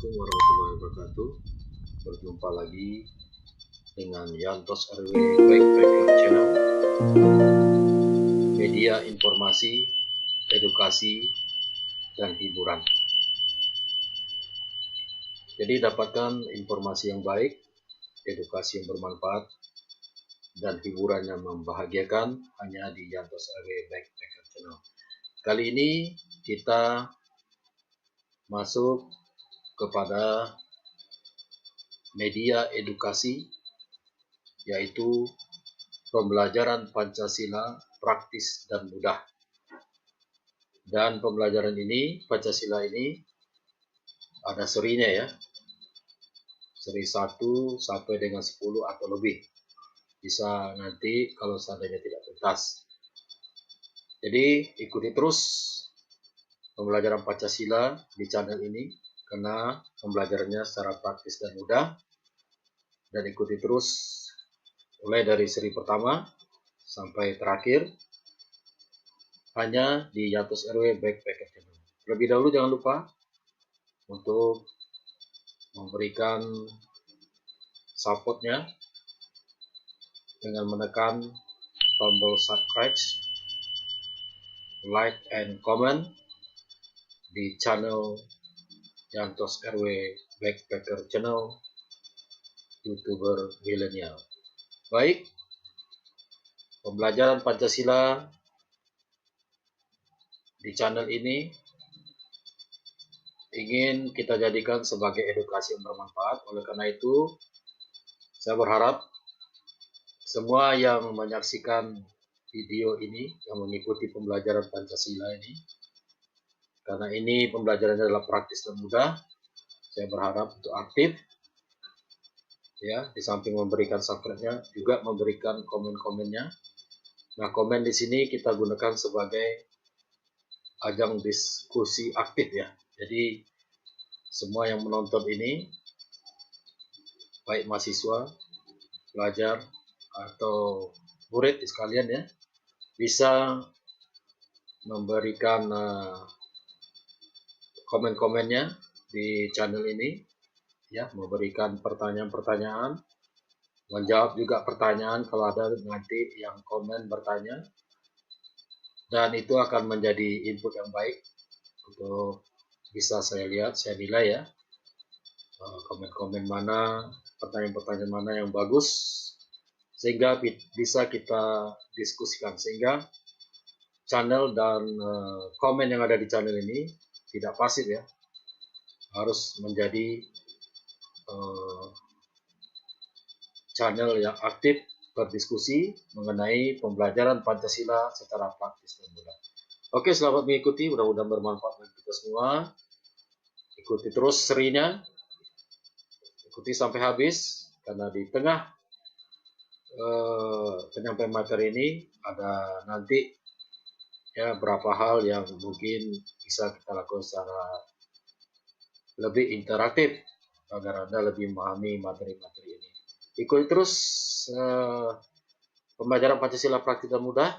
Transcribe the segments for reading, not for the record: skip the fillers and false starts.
Assalamualaikum warahmatullahi wabarakatuh. Berjumpa lagi dengan Yantos RW Backpacker Channel, media informasi, edukasi, dan hiburan. Jadi dapatkan informasi yang baik, edukasi yang bermanfaat, dan hiburan yang membahagiakan hanya di Yantos RW Backpacker Channel. Kali ini kita masuk kepada media edukasi, yaitu pembelajaran Pancasila praktis dan mudah. Dan pembelajaran ini, Pancasila ini, ada serinya ya, seri 1 sampai dengan 10 atau lebih. Bisa nanti kalau seandainya tidak tuntas. Jadi ikuti terus pembelajaran Pancasila di channel ini, karena pembelajarannya secara praktis dan mudah. Dan ikuti terus mulai dari seri pertama sampai terakhir hanya di Yantos RW Backpacker Channel. Lebih dahulu jangan lupa untuk memberikan supportnya dengan menekan tombol subscribe, like, and comment di channel Yantos RW Backpacker Channel YouTuber milenial. Baik, pembelajaran Pancasila di channel ini ingin kita jadikan sebagai edukasi yang bermanfaat. Oleh karena itu, saya berharap semua yang menyaksikan video ini, yang mengikuti pembelajaran Pancasila ini, karena ini pembelajarannya adalah praktis dan mudah, saya berharap untuk aktif, ya, di samping memberikan subscribe-nya, juga memberikan komen-komennya. Nah, komen di sini kita gunakan sebagai ajang diskusi aktif ya. Jadi semua yang menonton ini, baik mahasiswa, pelajar, atau murid sekalian ya, bisa memberikan komen-komennya di channel ini, ya, memberikan pertanyaan-pertanyaan, menjawab juga pertanyaan kalau ada nanti yang komen bertanya, dan itu akan menjadi input yang baik untuk bisa saya lihat, saya nilai ya, komen-komen mana, pertanyaan-pertanyaan mana yang bagus, sehingga bisa kita diskusikan, sehingga channel dan komen yang ada di channel ini tidak pasif ya, harus menjadi channel yang aktif berdiskusi mengenai pembelajaran Pancasila secara praktis dan mudah. Oke, selamat mengikuti, mudah-mudahan bermanfaat bagi kita semua. Ikuti terus serinya, ikuti sampai habis, karena di tengah penyampaian materi ini ada nanti ya beberapa hal yang mungkin bisa kita lakukan secara lebih interaktif agar Anda lebih memahami materi-materi ini. Ikuti terus pembelajaran Pancasila praktis dan mudah.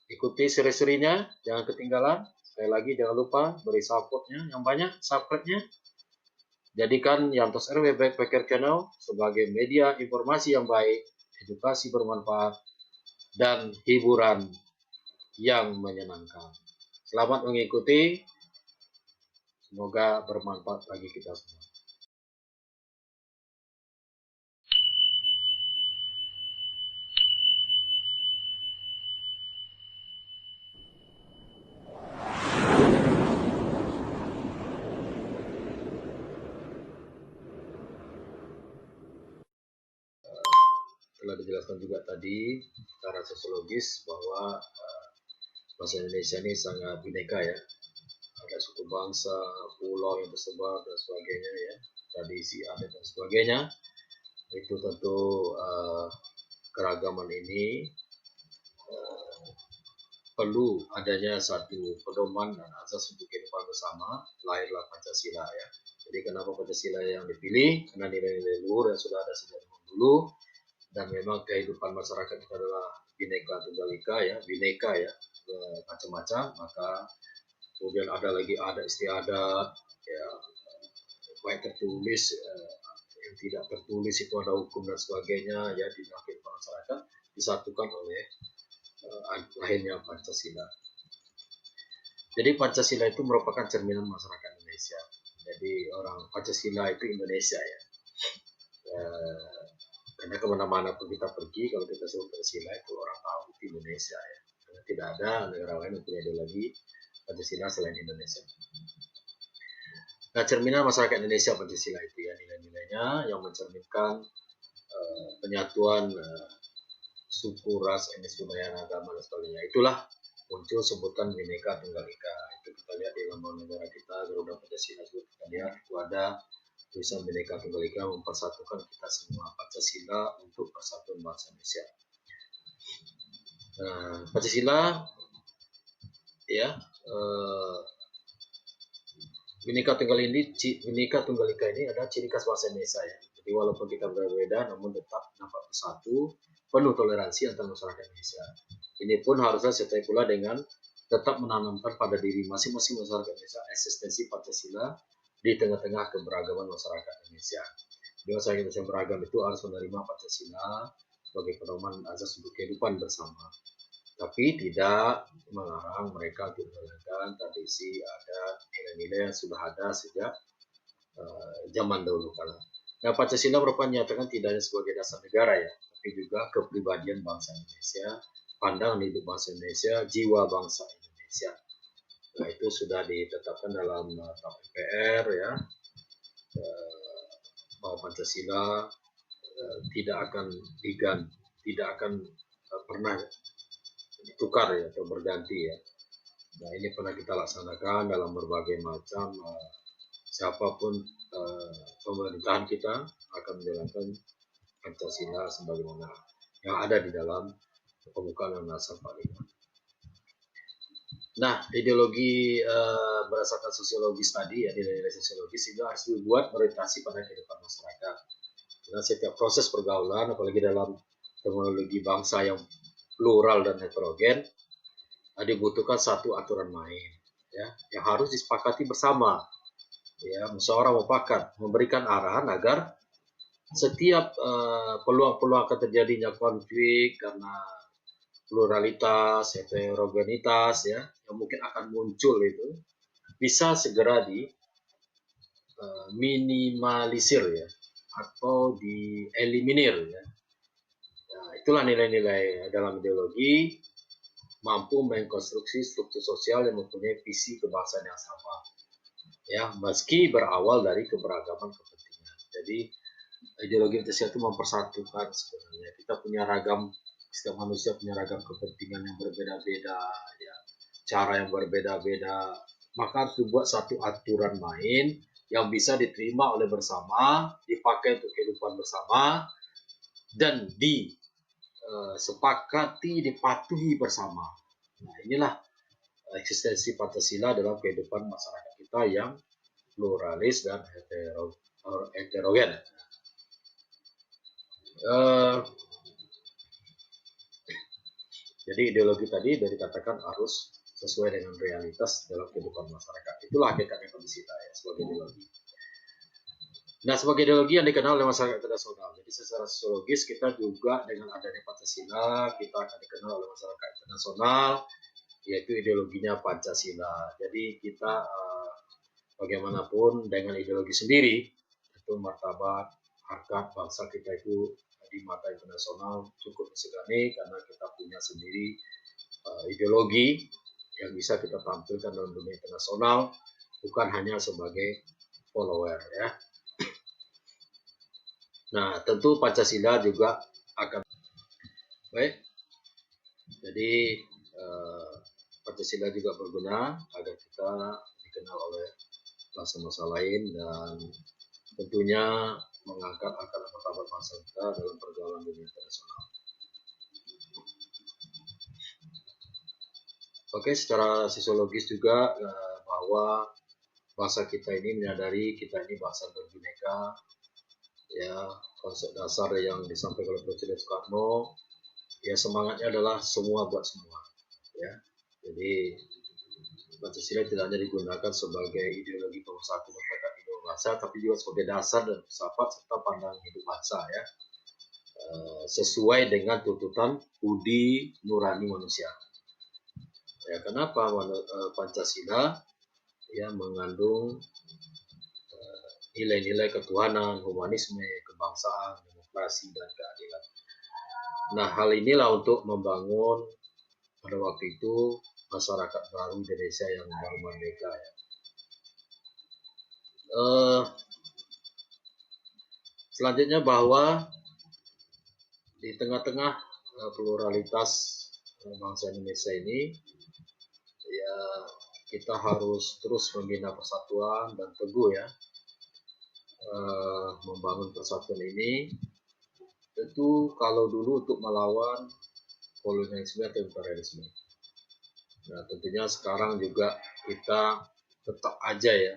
Ikuti seri-serinya, jangan ketinggalan. Sekali lagi jangan lupa beri supportnya yang banyak, subscribe-nya. Jadikan Yantos RW Backpacker Channel sebagai media informasi yang baik, edukasi bermanfaat, dan hiburan yang menyenangkan. Selamat mengikuti, semoga bermanfaat bagi kita semua. Telah dijelaskan juga tadi secara sosiologis bahwa bahasa Indonesia ini sangat bineka ya. Ada suku bangsa, pulau yang tersebar dan sebagainya ya, tradisi, adat dan sebagainya. Itu tentu keragaman ini perlu adanya satu pedoman dan asas untuk kehidupan bersama, lahirlah Pancasila ya. Jadi kenapa Pancasila yang dipilih? Karena nilai-nilai luhur yang sudah ada sejak dulu, dan memang kehidupan masyarakat itu adalah bineka tunggal ika ya, bineka ya, macam-macam. Maka kemudian ada lagi adat istiadat ya, baik tertulis, yang tidak tertulis itu ada hukum dan sebagainya, ya di dalam kehidupan masyarakat disatukan oleh lahirnya Pancasila. Jadi Pancasila itu merupakan cerminan masyarakat Indonesia. Jadi orang Pancasila itu Indonesia ya. Karena kemana-mana pun kita pergi, kalau kita sebut Pancasila itu orang tahu itu Indonesia ya. Karena tidak ada negara lain yang punya ideologi Pancasila selain Indonesia. Nah, cerminan masyarakat Indonesia Pancasila itu ya, nilai-nilainya yang mencerminkan penyatuan suku, ras, etnis, budaya, agama dan sebagainya. Itulah muncul sebutan Bhinneka Tunggal Ika. Itu kita lihat di lambang negara kita, Garuda Pancasila juga kita lihat itu ada tulisan Bhinneka Tunggal Ika mempersatukan kita semua, Pancasila untuk persatuan bangsa Indonesia. Pancasila ya, Bhinneka Tunggal Ika ini adalah ciri khas bangsa Indonesia ya. Jadi walaupun kita berbeda, namun tetap dapat bersatu, penuh toleransi antar masyarakat Indonesia. Ini pun harusnya sertai pula dengan tetap menanamkan pada diri masing-masing masyarakat Indonesia eksistensi Pancasila di tengah-tengah keberagaman masyarakat Indonesia. Jadi masyarakat Indonesia beragam itu harus menerima Pancasila sebagai pedoman azas untuk kehidupan bersama. Tapi tidak melarang mereka untuk menjalankan tradisi, adat, nilai-nilai yang sudah ada sejak zaman dahulu kala. Nah, Pancasila merupakan nyatakan tidak hanya sebagai dasar negara ya, tapi juga kepribadian bangsa Indonesia, pandangan hidup bangsa Indonesia, jiwa bangsa Indonesia. Nah, itu sudah ditetapkan dalam MPR ya, bahwa Pancasila tidak akan diganti, tidak akan pernah ditukar ya atau berganti ya. Nah, ini pernah kita laksanakan dalam berbagai macam siapapun pemerintahan kita akan menjalankan Pancasila sebagaimana yang ada di dalam pembukaan Undang-Undang 45. Nah, ideologi berdasarkan sosiologis tadi ya, nilai-nilai sosiologis itu harus dibuat orientasi pada kehidupan masyarakat. Karena setiap proses pergaulan, apalagi dalam terminologi bangsa yang plural dan heterogen, dibutuhkan satu aturan main ya yang harus disepakati bersama ya, musyawarah mufakat memberikan arahan agar setiap peluang-peluang akan terjadinya konflik karena pluralitas, heterogenitas ya yang mungkin akan muncul itu bisa segera di minimalisir ya atau dieliminir ya. Nah, itulah nilai-nilai dalam ideologi mampu mengkonstruksi struktur sosial yang mempunyai visi kebangsaan yang sama. Ya, meski berawal dari keberagaman kepentingan. Jadi ideologi Pancasila itu mempersatukan sebenarnya. Kita punya ragam, setiap manusia punya ragam kepentingan yang berbeda-beda, ya, cara yang berbeda-beda. Maka harus dibuat satu aturan main yang bisa diterima oleh bersama, dipakai untuk kehidupan bersama, dan disepakati, dipatuhi bersama. Nah, inilah eksistensi Pancasila dalam kehidupan masyarakat kita yang pluralis dan heterogen. Jadi ideologi tadi dari dikatakan harus sesuai dengan realitas dalam kehidupan masyarakat. Itulah hakikatnya Pancasila ya, sebagai ideologi. Nah, sebagai ideologi yang dikenal oleh masyarakat internasional. Jadi secara sosiologis kita juga dengan adanya Pancasila kita akan dikenal oleh masyarakat internasional, yaitu ideologinya Pancasila. Jadi kita bagaimanapun dengan ideologi sendiri, itu martabat harkat bangsa kita itu di mata internasional cukup disegani karena kita punya sendiri ideologi yang bisa kita tampilkan dalam dunia internasional, bukan hanya sebagai follower ya. Nah, tentu Pancasila juga akan baik. Jadi Pancasila juga berguna agar kita dikenal oleh bangsa-bangsa lain dan tentunya mengangkat akar martabat bangsa kita dalam pergaulan dunia internasional. Oke, secara sosiologis juga bahwa bangsa kita ini menyadari kita ini bangsa berbineka, ya konsep dasar yang disampaikan oleh Presiden Soekarno, ya semangatnya adalah semua buat semua, ya. Jadi Pancasila tidak hanya digunakan sebagai ideologi pemersatu masyarakat berbangsa, tapi juga sebagai dasar dan filsafat serta pandangan hidup bangsa ya, sesuai dengan tuntutan budi nurani manusia. Ya, kenapa Pancasila ya mengandung nilai-nilai ketuhanan, humanisme, kebangsaan, demokrasi, dan keadilan. Nah, hal inilah untuk membangun pada waktu itu masyarakat baru Indonesia yang baru merdeka ya. Selanjutnya bahwa di tengah-tengah pluralitas bangsa Indonesia ini ya kita harus terus membina persatuan dan teguh ya membangun persatuan ini. Tentu kalau dulu untuk melawan kolonialisme atau imperialisme. Nah, tentunya sekarang juga kita tetap aja ya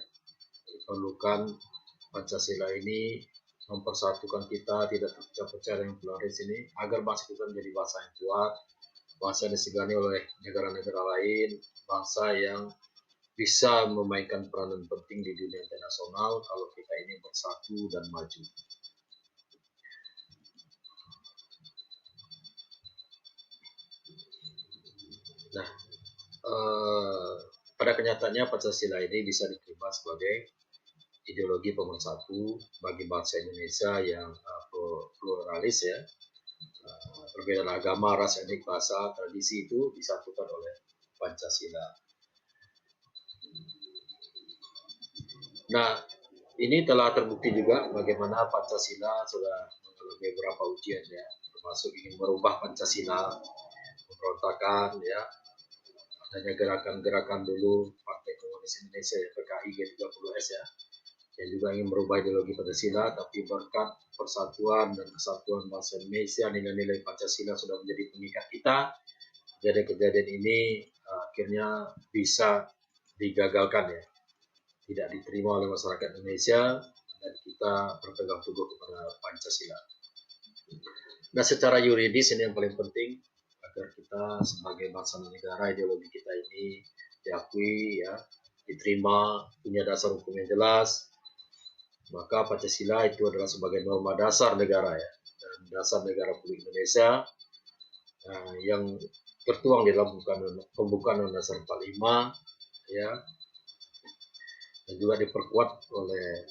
perlukan Pancasila ini mempersatukan kita, tidak terpecah-pecah dengan pluralis ini, agar bangsa kita menjadi bangsa yang kuat, bangsa yang disegani oleh negara-negara lain, bangsa yang bisa memainkan peranan penting di dunia internasional kalau kita ini bersatu dan maju. Nah, pada kenyataannya Pancasila ini bisa diterima sebagai ideologi pemersatu bagi bangsa Indonesia yang pluralis ya, perbedaan agama, ras, etnik, bahasa, tradisi itu disatukan oleh Pancasila. Nah, ini telah terbukti juga bagaimana Pancasila sudah mengalami beberapa ujian ya, termasuk ingin merubah Pancasila, pemberontakan ya, adanya gerakan-gerakan dulu Partai Komunis Indonesia ya, PKI G30S ya, yang juga ingin merubah ideologi Pancasila, tapi berkat persatuan dan kesatuan bangsa Indonesia, nilai-nilai Pancasila sudah menjadi pengikat kita. Kejadian-kejadian ini akhirnya bisa digagalkan ya, tidak diterima oleh masyarakat Indonesia, dan kita berpegang teguh kepada Pancasila. Nah, secara yuridis ini yang paling penting agar kita sebagai bangsa dan negara, ideologi kita ini diakui ya, diterima, punya dasar hukum yang jelas. Maka Pancasila itu adalah sebagai norma dasar negara ya, dan dasar negara Republik Indonesia yang tertuang di dalam pembukaan Undang-Undang 45 ya, dan juga diperkuat oleh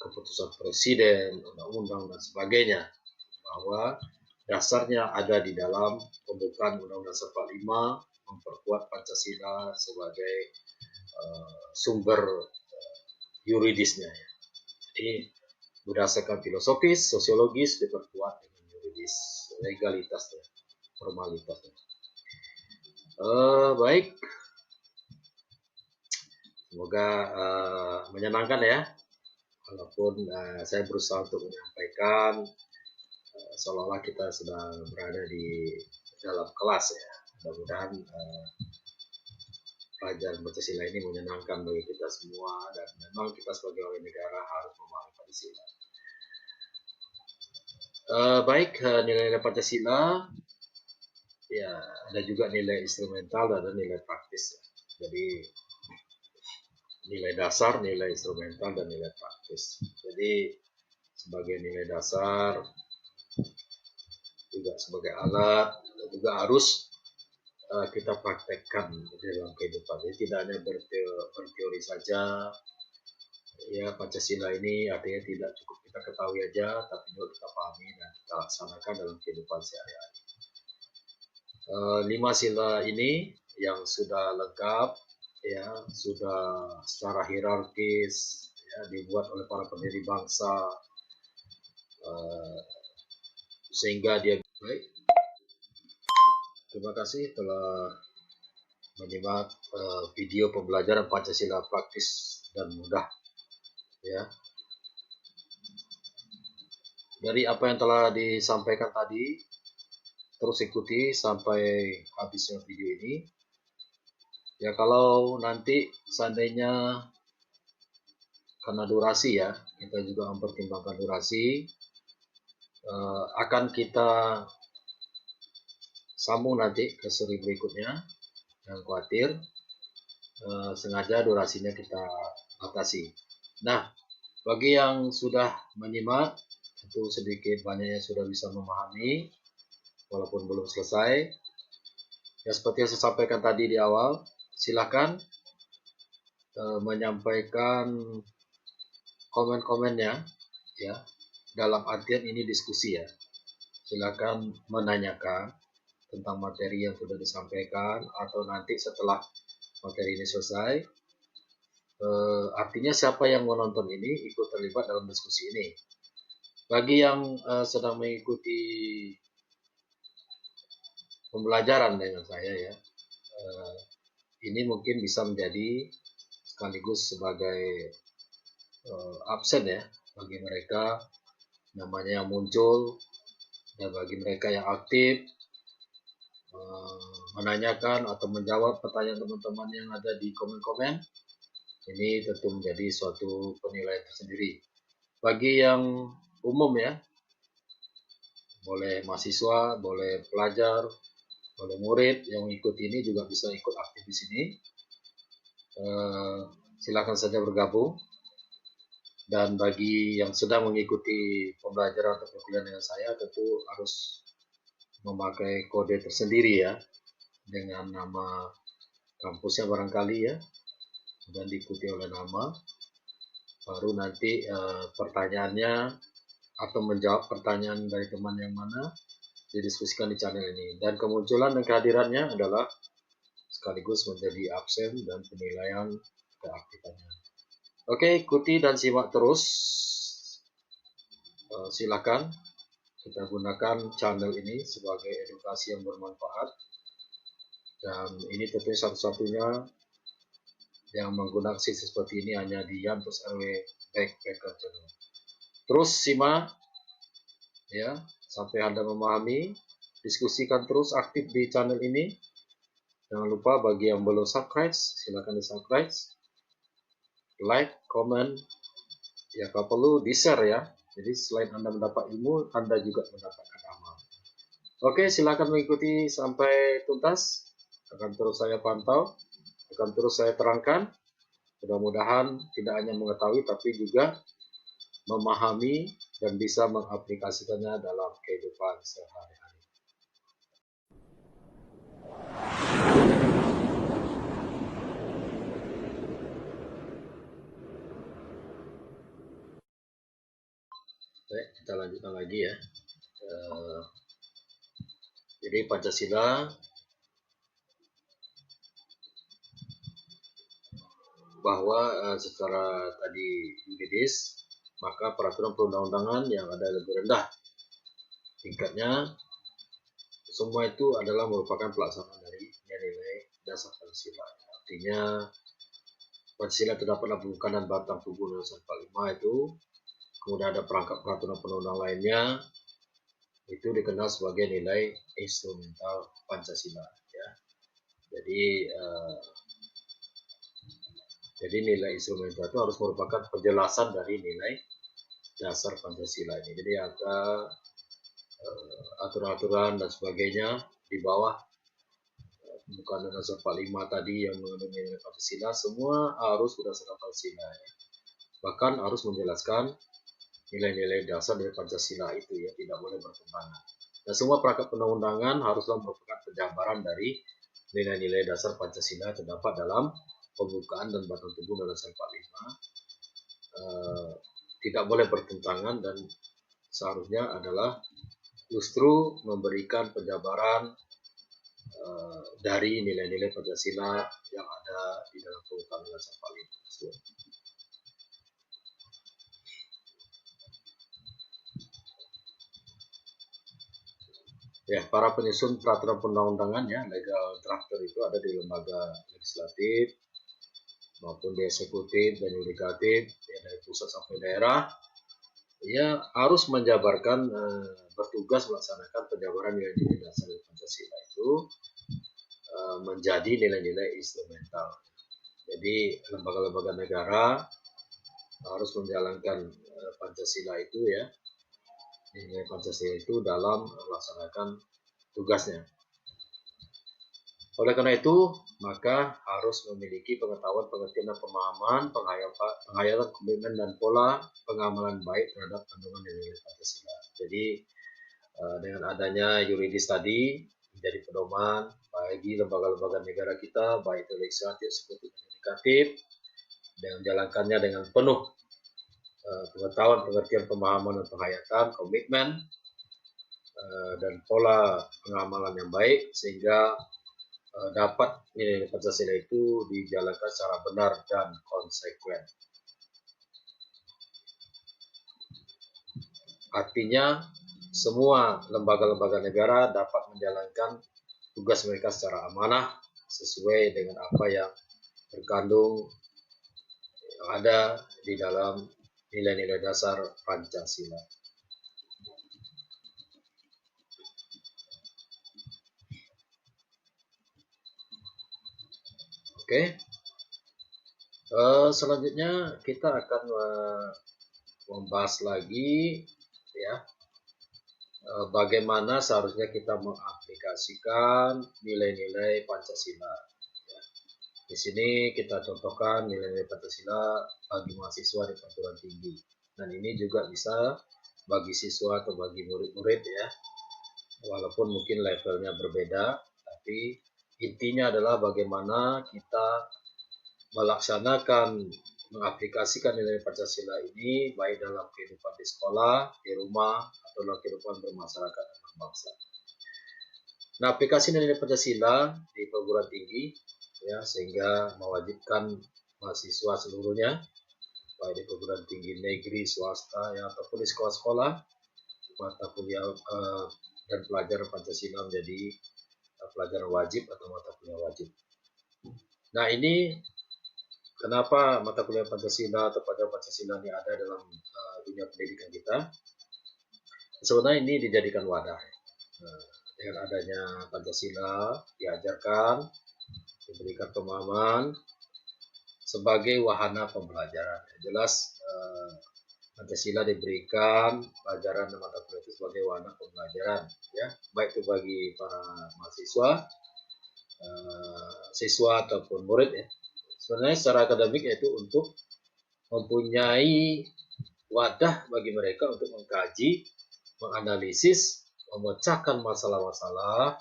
keputusan presiden, undang-undang dan sebagainya, bahwa dasarnya ada di dalam pembukaan Undang-Undang 45 memperkuat Pancasila sebagai sumber yuridisnya ya. Jadi berdasarkan filosofis, sosiologis diperkuat dengan yuridis, legalitas ya, formalitas ya. Baik, semoga menyenangkan ya, walaupun saya berusaha untuk menyampaikan seolah-olah kita sedang berada di dalam kelas ya. Mudah-mudahan pelajaran Pancasila ini menyenangkan bagi kita semua, dan memang kita sebagai warga negara harus memahami Pancasila. Baik, nilai-nilai Pancasila ya, ada juga nilai instrumental dan ada nilai praktis ya. Jadi nilai dasar, nilai instrumental, dan nilai praktis. Jadi sebagai nilai dasar juga sebagai alat, dan juga harus kita praktekkan dalam kehidupan. Jadi tidak hanya berteori saja ya, Pancasila ini artinya tidak cukup kita ketahui aja, tapi juga kita pahami dan kita laksanakan dalam kehidupan sehari-hari. 5 sila ini yang sudah lengkap ya, sudah secara hierarkis ya, dibuat oleh para pendiri bangsa sehingga dia baik. Terima kasih telah menyimak video pembelajaran Pancasila praktis dan mudah ya. Dari apa yang telah disampaikan tadi, terus ikuti sampai habisnya video ini. Ya, kalau nanti seandainya karena durasi ya, kita juga mempertimbangkan durasi, akan kita sambung nanti ke seri berikutnya. Jangan khawatir, sengaja durasinya kita batasi. Nah, bagi yang sudah menyimak, tentu sedikit banyaknya sudah bisa memahami, walaupun belum selesai. Ya, seperti yang saya sampaikan tadi di awal, silakan menyampaikan komen-komennya, ya. Dalam artian ini diskusi ya. Silakan menanyakan tentang materi yang sudah disampaikan, atau nanti setelah materi ini selesai, artinya siapa yang menonton ini ikut terlibat dalam diskusi ini. Bagi yang sedang mengikuti pembelajaran dengan saya ya, ini mungkin bisa menjadi sekaligus sebagai absen ya bagi mereka namanya yang muncul, dan bagi mereka yang aktif menanyakan atau menjawab pertanyaan teman-teman yang ada di komen-komen. Ini tentu menjadi suatu penilaian tersendiri. Bagi yang umum ya, boleh mahasiswa, boleh pelajar, boleh murid yang mengikuti ini juga bisa ikut aktif di sini. Silakan saja bergabung. Dan bagi yang sedang mengikuti pembelajaran atau perkuliahan dengan saya, tentu harus memakai kode tersendiri ya, dengan nama kampusnya barangkali ya, dan diikuti oleh nama. Baru nanti pertanyaannya atau menjawab pertanyaan dari teman yang mana didiskusikan di channel ini. Dan kemunculan dan kehadirannya adalah sekaligus menjadi absen dan penilaian keaktifan. Oke, ikuti dan simak terus. Silakan kita gunakan channel ini sebagai edukasi yang bermanfaat. Dan ini tentunya satu-satunya yang menggunakan sistem seperti ini hanya di Yantos RW Backpacker Channel. Terus simak ya sampai Anda memahami. Diskusikan terus aktif di channel ini. Jangan lupa bagi yang belum subscribe, silakan di subscribe, like, comment, ya kalau perlu di share ya. Jadi selain Anda mendapat ilmu, Anda juga mendapatkan amal. Oke, silakan mengikuti sampai tuntas. Akan terus saya pantau, akan terus saya terangkan. Mudah-mudahan tidak hanya mengetahui, tapi juga memahami dan bisa mengaplikasikannya dalam kehidupan sehari-hari. Baik, kita lanjutkan lagi ya. Jadi Pancasila bahwa secara tadi juridis, maka peraturan perundang-undangan yang ada lebih rendah tingkatnya. Semua itu adalah merupakan pelaksanaan dari nilai dasar Pancasila. Artinya Pancasila terdapat dalam pembukaan dan batang tubuh Undang-Undang 45 itu. Kemudian ada perangkat peraturan perundang lainnya, itu dikenal sebagai nilai instrumental Pancasila ya. Jadi nilai instrumental itu harus merupakan penjelasan dari nilai dasar Pancasila ini. Jadi ada aturan-aturan dan sebagainya di bawah bukan Undang-Undang 45 tadi yang mengandung nilai Pancasila, semua harus berdasarkan Pancasila ya. Bahkan harus menjelaskan nilai-nilai dasar dari Pancasila itu ya, tidak boleh bertentangan. Dan semua perangkat perundang-undangan haruslah merupakan penjabaran dari nilai-nilai dasar Pancasila terdapat dalam pembukaan dan batang tubuh Undang-Undang 45. Tidak boleh bertentangan dan seharusnya adalah justru memberikan penjabaran dari nilai-nilai Pancasila yang ada di dalam pembukaan Undang-Undang 45 tersebut. Ya, para penyusun peraturan perundang-undangan ya, legal drafter itu ada di lembaga legislatif maupun di eksekutif dan yudikatif, ya, dari pusat sampai daerah, ya harus menjabarkan, bertugas melaksanakan penjabaran nilai-nilai dasar Pancasila itu menjadi nilai-nilai instrumental. Jadi lembaga-lembaga negara harus menjalankan Pancasila itu ya, nilai Pancasila itu dalam melaksanakan tugasnya. Oleh karena itu, maka harus memiliki pengetahuan, pengertian, dan pemahaman, penghayatan, komitmen, dan pola pengamalan baik terhadap kandungan nilai Pancasila. Jadi, dengan adanya yuridis tadi menjadi pedoman bagi lembaga-lembaga negara kita, baik itu legislatif, eksekutif, dan yudikatif, dengan menjalankannya dengan penuh pengetahuan, pengertian, pemahaman, dan penghayatan, komitmen, dan pola pengamalan yang baik, sehingga dapat nilai Pancasila itu dijalankan secara benar dan konsekuen. Artinya, semua lembaga-lembaga negara dapat menjalankan tugas mereka secara amanah sesuai dengan apa yang terkandung yang ada di dalam nilai-nilai dasar Pancasila. Oke, selanjutnya kita akan membahas lagi ya bagaimana seharusnya kita mengaplikasikan nilai-nilai Pancasila. Ya. Di sini kita contohkan nilai-nilai Pancasila bagi mahasiswa di perguruan tinggi, dan ini juga bisa bagi siswa atau bagi murid-murid ya, walaupun mungkin levelnya berbeda, tapi intinya adalah bagaimana kita melaksanakan, mengaplikasikan nilai Pancasila ini baik dalam kehidupan di sekolah, di rumah, atau dalam kehidupan bermasyarakat dan berbangsa. Nah, aplikasi nilai Pancasila di perguruan tinggi ya, sehingga mewajibkan mahasiswa seluruhnya baik di perguruan tinggi negeri, swasta ya, ataupun di sekolah-sekolah, mata kuliah dan pelajaran Pancasila menjadi pelajaran wajib atau mata kuliah wajib. Nah, ini kenapa mata kuliah Pancasila atau pelajaran Pancasila ini ada dalam dunia pendidikan kita? Sebenarnya ini dijadikan wadah. Dengan adanya Pancasila diajarkan, diberikan pemahaman sebagai wahana pembelajaran. Jelas Pancasila diberikan pelajaran dan mata kuliah itu sebagai wahana pembelajaran, ya, baik itu bagi para mahasiswa, siswa ataupun murid ya. Sebenarnya secara akademik yaitu untuk mempunyai wadah bagi mereka untuk mengkaji, menganalisis, memecahkan masalah-masalah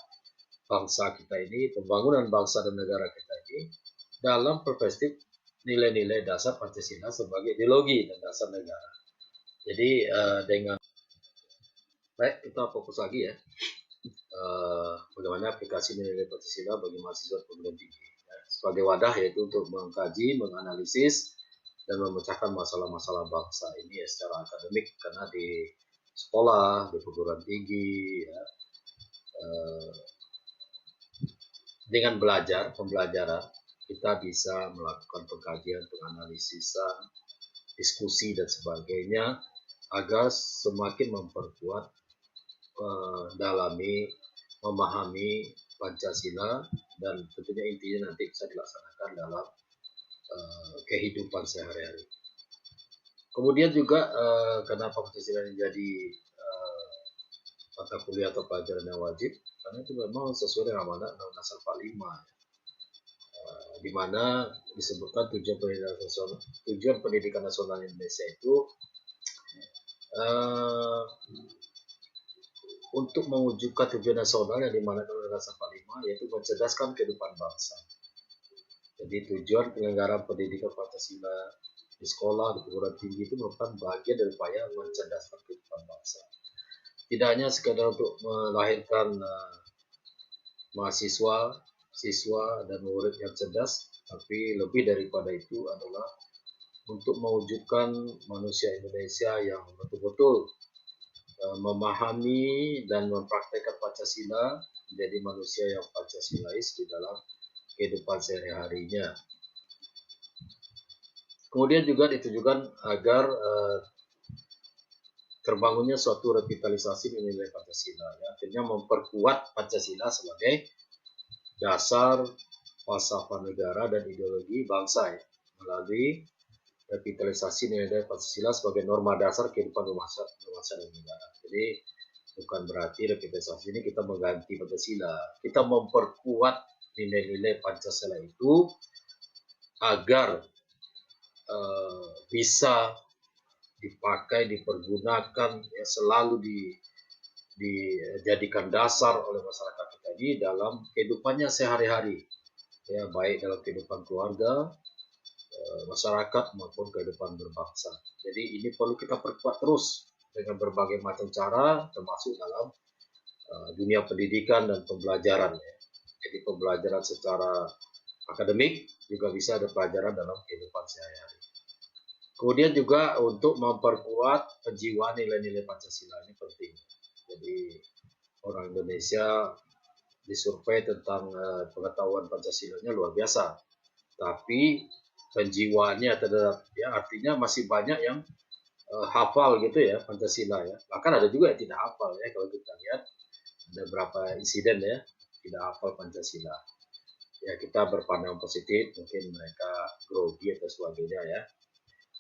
bangsa kita ini, pembangunan bangsa dan negara kita ini dalam perspektif nilai-nilai dasar Pancasila sebagai ideologi dan dasar negara. Jadi dengan baik kita fokus lagi ya bagaimana aplikasi nilai Pancasila bagi mahasiswa perguruan tinggi ya, sebagai wadah yaitu untuk mengkaji, menganalisis, dan memecahkan masalah-masalah bangsa ini ya, secara akademik, karena di sekolah, di perguruan tinggi ya, dengan pembelajaran kita bisa melakukan pengkajian, penganalisisan, diskusi dan sebagainya agar semakin memperkuat, mendalami, memahami Pancasila, dan tentunya intinya nanti bisa dilaksanakan dalam kehidupan sehari-hari. Kemudian juga kenapa Pancasila menjadi mata kuliah atau pelajaran yang wajib, karena itu memang sesuai dengan amanat Undang-Undang Dasar 45, di mana disebutkan tujuan pendidikan nasional Indonesia itu untuk mewujudkan tujuan nasional yang dimana Undang-Undang Dasar 45, yaitu mencerdaskan kehidupan bangsa. Jadi tujuan penyelenggaraan pendidikan Pancasila di sekolah, di perguruan tinggi itu merupakan bagian dari upaya mencerdaskan kehidupan bangsa. Tidak hanya sekadar untuk melahirkan mahasiswa, siswa, dan murid yang cerdas, tapi lebih daripada itu adalah untuk mewujudkan manusia Indonesia yang betul-betul memahami dan mempraktekkan Pancasila, menjadi manusia yang Pancasilais di dalam kehidupan sehari-harinya. Kemudian juga ditujukan agar terbangunnya suatu revitalisasi nilai Pancasila, ya, artinya memperkuat Pancasila sebagai dasar falsafah negara dan ideologi bangsa ya, melalui revitalisasi nilai Pancasila sebagai norma dasar kehidupan berbangsa dan negara. Jadi bukan berarti revitalisasi ini kita mengganti Pancasila, kita memperkuat nilai-nilai Pancasila itu agar bisa dipakai, dipergunakan, ya, selalu dijadikan dasar oleh masyarakat kita ini dalam kehidupannya sehari-hari, ya, baik dalam kehidupan keluarga, masyarakat maupun kehidupan berbangsa. Jadi ini perlu kita perkuat terus dengan berbagai macam cara, termasuk dalam dunia pendidikan dan pembelajaran. Ya. Jadi pembelajaran secara akademik juga bisa ada pelajaran dalam kehidupan sehari-hari. Kemudian juga untuk memperkuat penjiwaan nilai-nilai Pancasila ini penting. Jadi orang Indonesia disurvei tentang pengetahuan Pancasilanya luar biasa, tapi penjiwaannya terhadap, ya, artinya masih banyak yang hafal gitu ya Pancasila ya. Bahkan ada juga yang tidak hafal ya, kalau kita lihat ada beberapa insiden ya tidak hafal Pancasila. Ya, kita berpandang positif, mungkin mereka grogi atau sebagainya ya.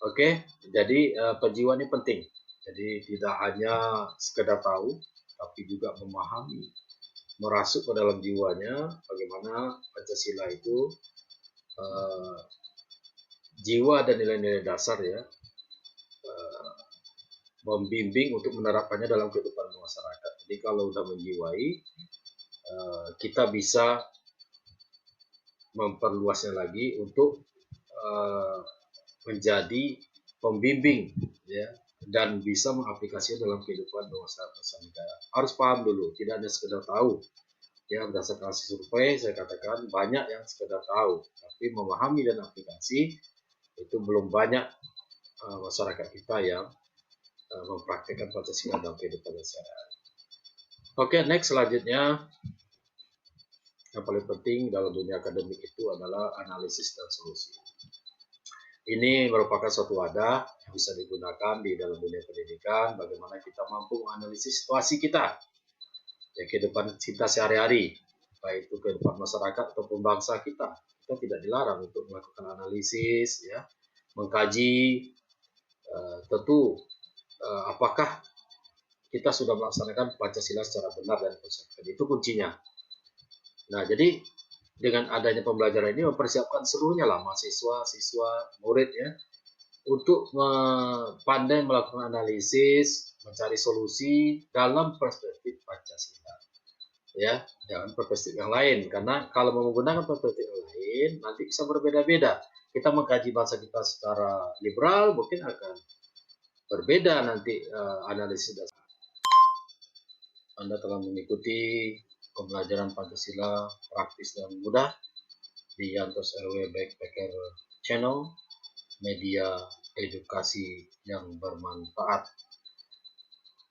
Oke, jadi penjiwaan ini penting. Jadi tidak hanya sekedar tahu, tapi juga memahami, merasuk ke dalam jiwanya bagaimana Pancasila itu jiwa dan nilai-nilai dasar ya, membimbing untuk menerapkannya dalam kehidupan masyarakat. Jadi kalau sudah menjiwai, kita bisa memperluasnya lagi untuk menjadi pembimbing ya, dan bisa mengaplikasikan dalam kehidupan bangsa negara. Harus paham dulu, tidak hanya sekedar tahu. Ya, berdasarkan hasil survei saya katakan banyak yang sekedar tahu, tapi memahami dan aplikasi itu belum banyak masyarakat kita yang mempraktikkan Pancasila dalam kehidupan sehari-hari. Oke, next selanjutnya yang paling penting dalam dunia akademik itu adalah analisis dan solusi. Ini merupakan suatu wadah yang bisa digunakan di dalam dunia pendidikan, bagaimana kita mampu menganalisis situasi kita, ya, kehidupan kita sehari-hari, baik itu kehidupan masyarakat ataupun bangsa kita. Kita tidak dilarang untuk melakukan analisis, ya, mengkaji, tentu apakah kita sudah melaksanakan Pancasila secara benar dan konsekuen. Itu kuncinya. Nah, jadi dengan adanya pembelajaran ini mempersiapkan seluruhnya lah, mahasiswa, siswa, murid ya, untuk pandai melakukan analisis, mencari solusi dalam perspektif Pancasila. Ya, jangan perspektif yang lain, karena kalau menggunakan perspektif yang lain nanti bisa berbeda-beda. Kita mengkaji bangsa kita secara liberal mungkin akan berbeda nanti analisis dasar. Anda telah mengikuti pembelajaran Pancasila praktis dan mudah di Yantos RW Backpacker Channel, media edukasi yang bermanfaat.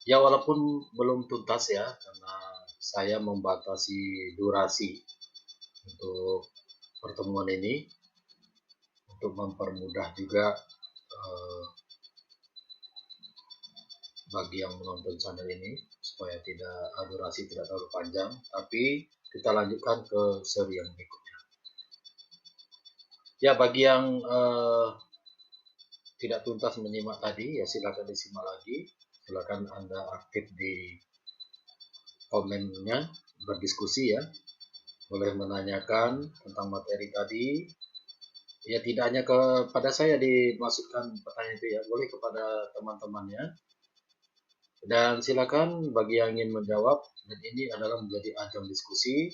Ya, walaupun belum tuntas ya, karena saya membatasi durasi untuk pertemuan ini untuk mempermudah juga bagi yang menonton channel ini supaya durasi tidak terlalu panjang, tapi kita lanjutkan ke seri yang berikutnya. Ya, bagi yang tidak tuntas menyimak tadi, ya silakan disimak lagi. Silakan Anda aktif di komennya, berdiskusi ya. Boleh menanyakan tentang materi tadi. Ya, tidak hanya kepada saya dimaksudkan pertanyaan itu ya, boleh kepada teman-temannya. Dan silakan bagi yang ingin menjawab, dan ini adalah menjadi ajang diskusi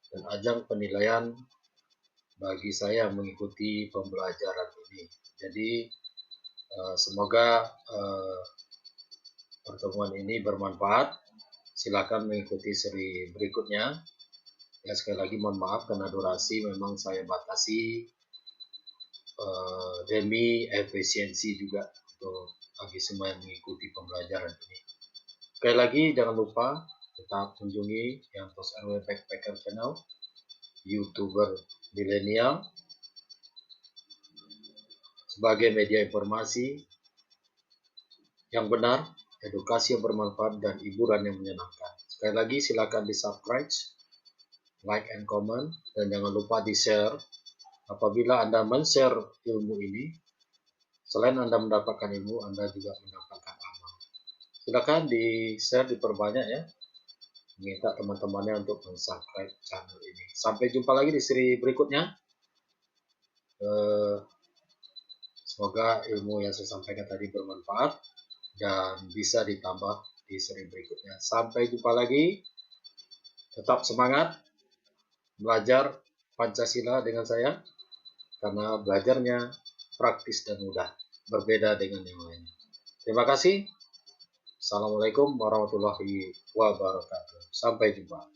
dan ajang penilaian bagi saya mengikuti pembelajaran ini. Jadi semoga pertemuan ini bermanfaat. Silakan mengikuti seri berikutnya. Ya, sekali lagi mohon maaf karena durasi memang saya batasi demi efisiensi juga untuk bagi semua yang mengikuti pembelajaran ini. Sekali lagi jangan lupa tetap kunjungi Yantos RW Backpacker Channel, YouTuber milenial, sebagai media informasi yang benar, edukasi yang bermanfaat, dan hiburan yang menyenangkan. Sekali lagi silakan di subscribe, like and comment, dan jangan lupa di share. Apabila Anda men-share ilmu ini, selain Anda mendapatkan ilmu, Anda juga mendapatkan amal. Silakan di share, diperbanyak ya, meminta teman-temannya untuk subscribe channel ini. Sampai jumpa lagi di seri berikutnya. Semoga ilmu yang saya sampaikan tadi bermanfaat dan bisa ditambah di seri berikutnya. Sampai jumpa lagi. Tetap semangat belajar Pancasila dengan saya, karena belajarnya praktis dan mudah, berbeda dengan yang lainnya. Terima kasih. Assalamualaikum warahmatullahi wabarakatuh. Sampai jumpa.